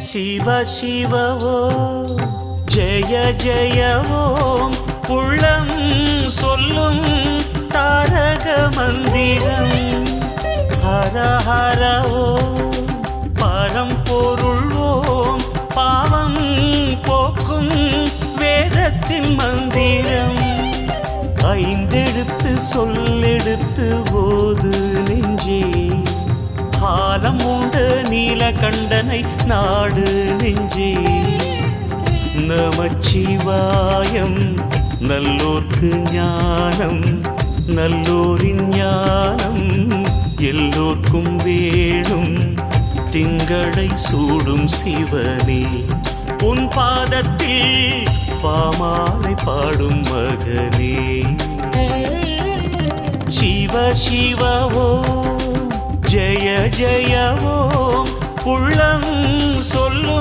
சிவ சிவ ஓம் ஜெய ஜெய ஓம் உள்ளம் சொல்லும் தாரக மந்திரம் ஹர ஹர ஓம் பரம்பொருள் ஓம் பாவம் போக்கும் வேதத்தின் மந்திரம் ஐந்தெழுத்து சொல்லெடுத்து போது நெஞ்சே காலம் உண்டு நீலகண்டனை நாடு நெஞ்சே நமச்சிவாயம் நல்லோர்க்கு ஞானம் நல்லோரின் ஞானம் எல்லோர்க்கும் வேணும் திங்களை சூடும் சிவனே உன் பாதத்தில் பாமாலை பாடும் மகனே சிவ சிவ ஓம் ஜெய ஜெய ஓம் உள்ளம் சொல்லு